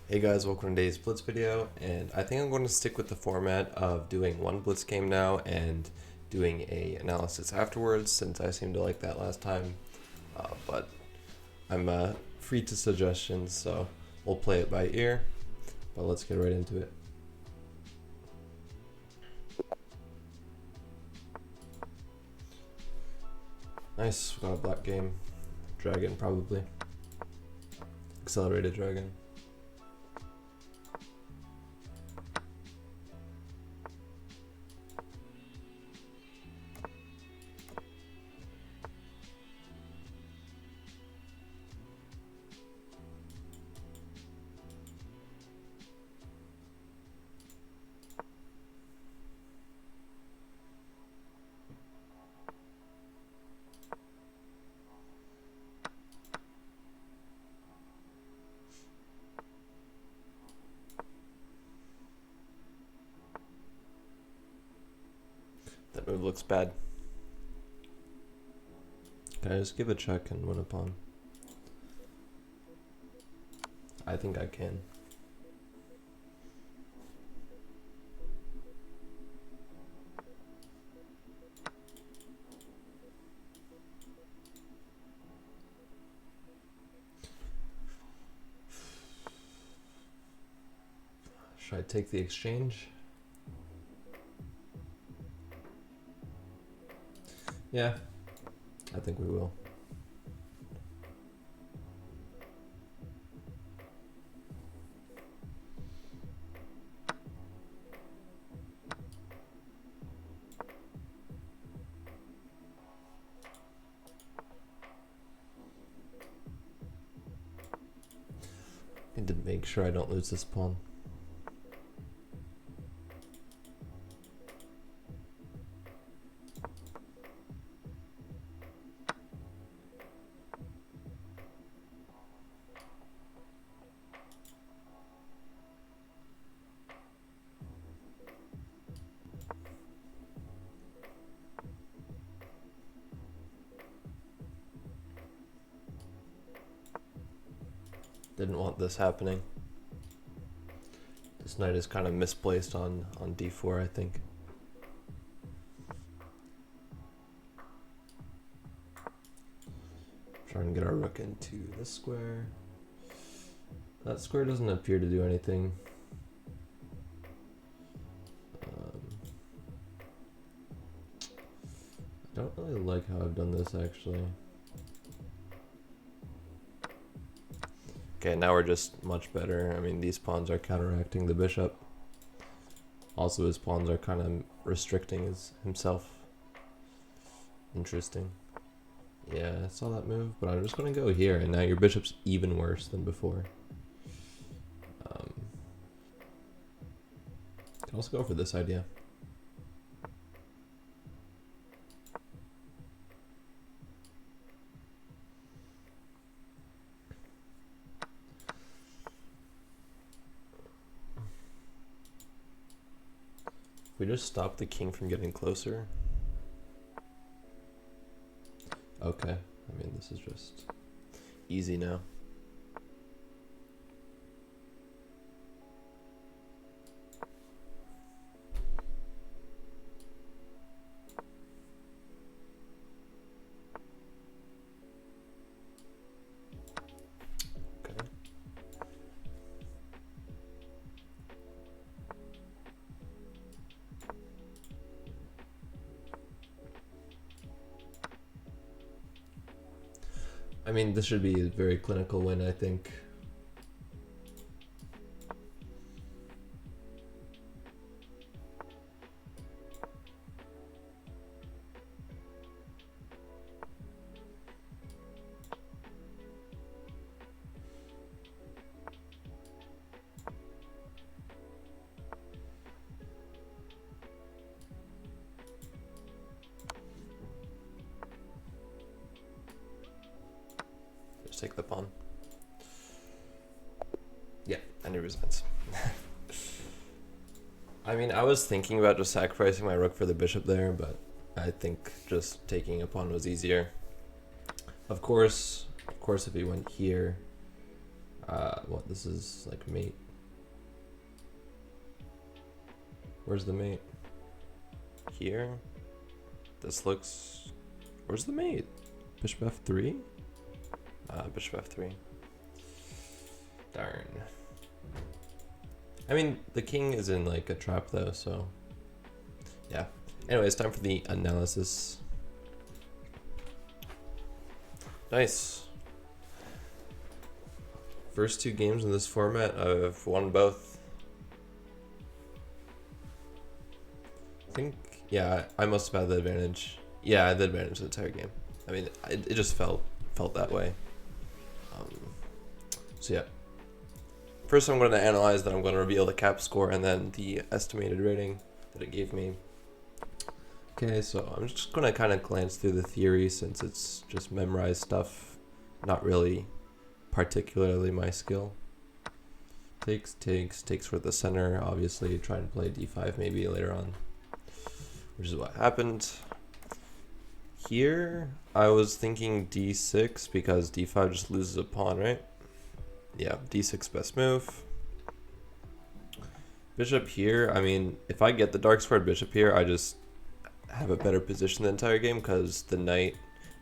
Hey guys, welcome to today's Blitz video, and I think I'm going to stick with the format of doing one Blitz game now and doing a analysis afterwards, since I seemed to like that last time, but I'm free to suggestions, so we'll play it by ear, but let's get right into it. Nice, we got a black game. Dragon, probably. Accelerated dragon. That move looks bad. Can I just give a check and win a pawn? I think I can. Should I take the exchange? Yeah, I think we will. Need to make sure I don't lose this pawn. Didn't want this happening. This knight is kind of misplaced on d4, I think. Trying to get our rook into this square. That square doesn't appear to do anything. I don't really like how I've done this, actually. Okay, now we're just much better. I mean, these pawns are counteracting the bishop. Also, his pawns are kind of restricting himself. Interesting. Yeah, I saw that move, but I'm just going to go here, and now your bishop's even worse than before. Can also go for this idea. If we just stop the king from getting closer. Okay, I mean, this is just easy now. Okay. I mean, this should be a very clinical win, I think. Just take the pawn. Yeah, and he resigns. I mean, I was thinking about just sacrificing my rook for the bishop there, but I think just taking a pawn was easier. Of course, if he went here, What, this is like mate. Where's the mate? Here? This looks... Where's the mate? Bishop f3? Bishop f3. Darn. I mean, the king is in like a trap though, so... Yeah. Anyway, it's time for the analysis. Nice. First 2 games in this format, I've won both. I think, yeah, I must have had the advantage. Yeah, I had the advantage the entire game. I mean, it just felt that way. So yeah. First I'm going to analyze, then I'm going to reveal the cap score and then the estimated rating that it gave me. Okay, so I'm just going to kind of glance through the theory since it's just memorized stuff, not really particularly my skill. Takes for the center, obviously try and play d5 maybe later on, which is what happened. Here, I was thinking d6 because d5 just loses a pawn, right? Yeah, d6 best move. Bishop here, I mean, if I get the dark squared bishop here, I just have a better position the entire game because the knight,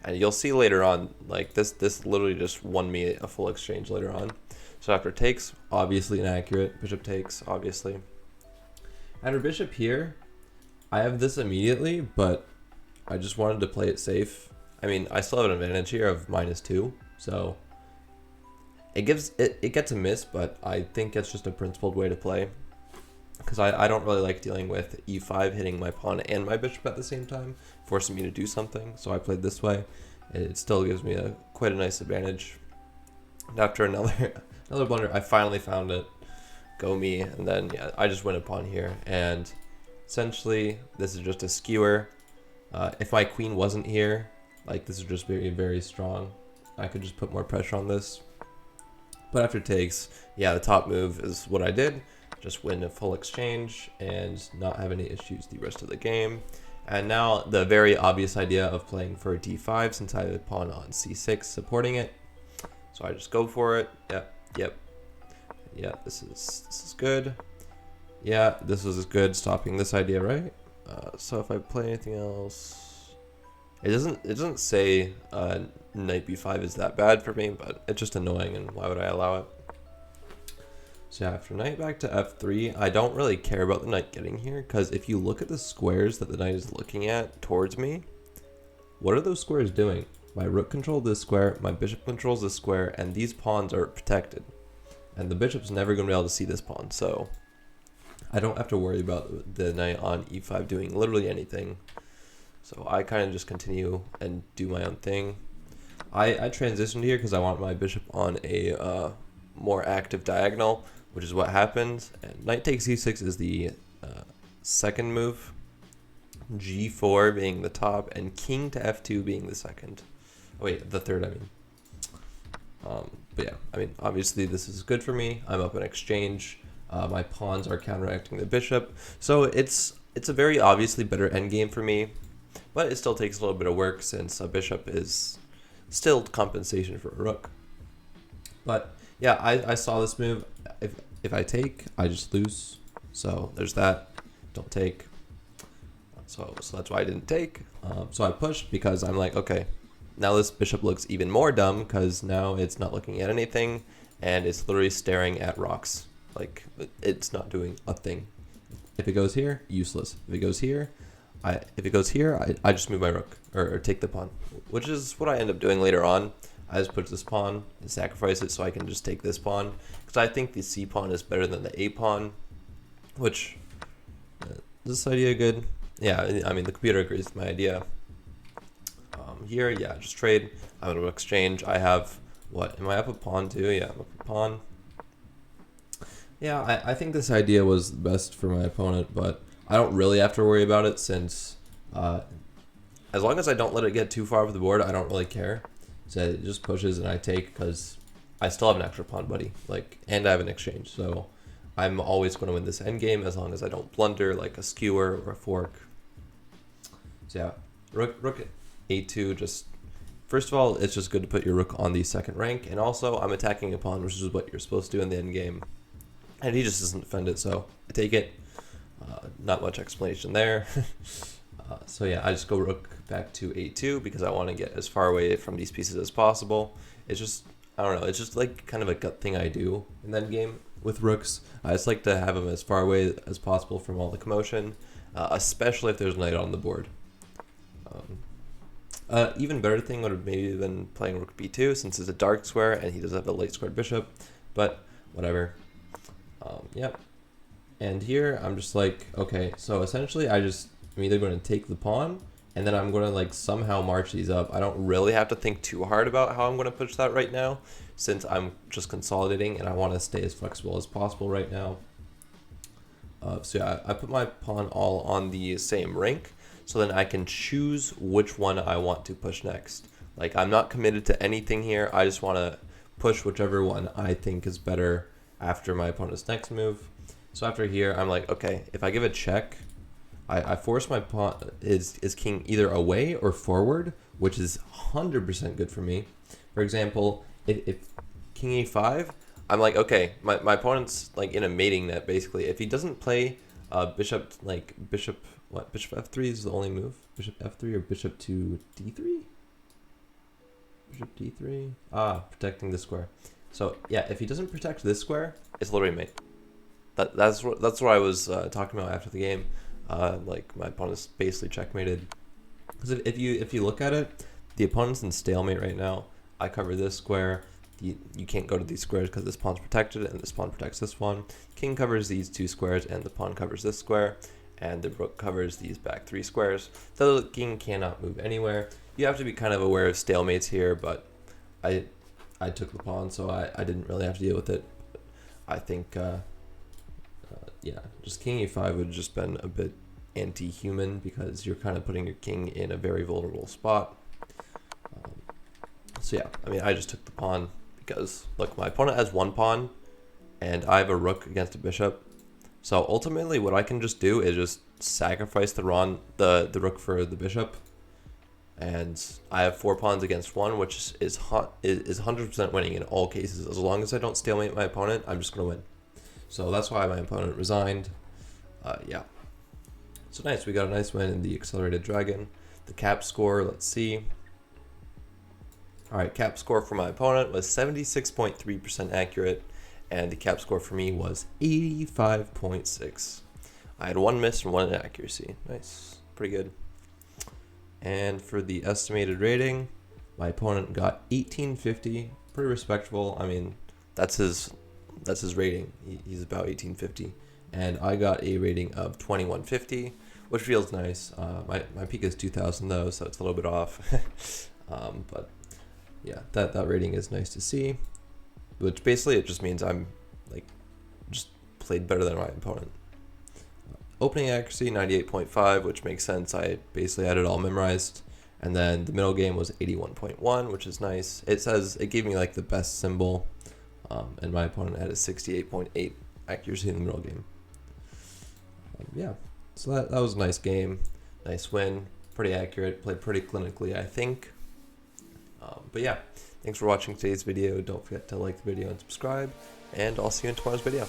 and you'll see later on, like this literally just won me a full exchange later on. So after takes, obviously inaccurate. Bishop takes, obviously. After bishop here, I have this immediately, but I just wanted to play it safe. I mean, I still have an advantage here of -2, so it gets a miss, but I think it's just a principled way to play. Because I don't really like dealing with e5 hitting my pawn and my bishop at the same time, forcing me to do something. So I played this way. It still gives me quite a nice advantage. And after another blunder, I finally found it. Go me, and then yeah, I just win a pawn here. And essentially, this is just a skewer. If my queen wasn't here, like this is just very, very strong. I could just put more pressure on this. But after takes, yeah, the top move is what I did. Just win a full exchange and not have any issues the rest of the game. And now the very obvious idea of playing for d5 since I have a pawn on c6 supporting it. So I just go for it. Yep. Yeah, this is good. Yeah, this is good, stopping this idea, right? So if I play anything else, it doesn't say knight b5 is that bad for me, but it's just annoying, and why would I allow it? So yeah, after knight back to f3, I don't really care about the knight getting here, because if you look at the squares that the knight is looking at towards me, what are those squares doing? My rook controls this square, my bishop controls this square, and these pawns are protected. And the bishop's never going to be able to see this pawn, so I don't have to worry about the knight on e5 doing literally anything. So I kind of just continue and do my own thing. I transitioned here because I want my bishop on a more active diagonal, which is what happens. And knight takes e6 is the second move, g4 being the top, and king to f2 being the second. Oh, wait, the third, I mean. But yeah, I mean, obviously this is good for me. I'm up in exchange. My pawns are counteracting the bishop. So it's a very obviously better endgame for me, but it still takes a little bit of work since a bishop is still compensation for a rook. But yeah, I saw this move. If I take, I just lose. So there's that. Don't take. So that's why I didn't take. So I pushed because I'm like, okay, now this bishop looks even more dumb because now it's not looking at anything and it's literally staring at rocks. Like it's not doing a thing. If it goes here, useless. If it goes here, I just move my rook or take the pawn, which is what I end up doing later on. I just put this pawn and sacrifice it so I can just take this pawn because I think the c pawn is better than the a pawn. Which is this idea good? Yeah, I mean the computer agrees with my idea. Here, yeah, just trade. I'm gonna exchange. I have what? Am I up a pawn too? Yeah, I'm up a pawn. Yeah, I think this idea was the best for my opponent, but I don't really have to worry about it since as long as I don't let it get too far off the board, I don't really care. So it just pushes and I take because I still have an extra pawn buddy, like, and I have an exchange. So I'm always going to win this endgame as long as I don't blunder like a skewer or a fork. So yeah, rook at a2 just first of all, it's just good to put your rook on the second rank, and also I'm attacking a pawn, which is what you're supposed to do in the end game, and he just doesn't defend it, so I take it. Not much explanation there. So yeah, I just go rook back to a2 because I want to get as far away from these pieces as possible. It's just, I don't know, it's just like kind of a gut thing I do in that game with rooks. I just like to have them as far away as possible from all the commotion, especially if there's a knight on the board. Even better thing would have maybe been playing rook b2 since it's a dark square and he does have a light squared bishop, but whatever. Yep. And here I'm just like, okay, so essentially I'm either going to take the pawn and then I'm going to like somehow march these up. I don't really have to think too hard about how I'm going to push that right now since I'm just consolidating and I want to stay as flexible as possible right now. So yeah, I put my pawn all on the same rank so then I can choose which one I want to push next. Like I'm not committed to anything here. I just want to push whichever one I think is better after my opponent's next move. So after here, I'm like, okay, if I give a check, I force my pawn, is king either away or forward, which is 100% good for me. For example, if king e5, I'm like, okay, my opponent's like in a mating net, basically. If he doesn't play bishop f3 is the only move? Bishop f3 or bishop to d3? Bishop d3? Protecting the square. So yeah, if he doesn't protect this square, it's literally mate. That's what I was talking about after the game. Like my opponent's basically checkmated. Because if you look at it, the opponent's in stalemate right now. I cover this square. You can't go to these squares because this pawn's protected and this pawn protects this one. King covers these two squares and the pawn covers this square. And the rook covers these back three squares. So the king cannot move anywhere. You have to be kind of aware of stalemates here, but I took the pawn, so I didn't really have to deal with it. I think... yeah, just king e5 would have just been a bit anti-human because you're kind of putting your king in a very vulnerable spot. So yeah, I mean, I just took the pawn because, look, my opponent has one pawn and I have a rook against a bishop. So ultimately what I can just do is just sacrifice the rook for the bishop. And I have 4 pawns against 1, which is 100% winning in all cases. As long as I don't stalemate my opponent, I'm just going to win. So that's why my opponent resigned. Yeah. So nice, we got a nice win in the Accelerated Dragon. The cap score, let's see. Alright, cap score for my opponent was 76.3% accurate, and the cap score for me was 85.6. I had 1 miss and 1 inaccuracy. Nice, pretty good. And for the estimated rating, my opponent got 1850, pretty respectable. I mean, that's his rating. He's about 1850, and I got a rating of 2150, which feels nice. My peak is 2000 though, so it's a little bit off. But yeah, that rating is nice to see. Which basically it just means I'm like just played better than my opponent. Opening accuracy 98.5, which makes sense. I basically had it all memorized. And then the middle game was 81.1, which is nice. It gave me like the best symbol. And my opponent had a 68.8 accuracy in the middle game. Yeah, so that was a nice game. Nice win. Pretty accurate. Played pretty clinically, I think. But yeah, thanks for watching today's video. Don't forget to like the video and subscribe. And I'll see you in tomorrow's video.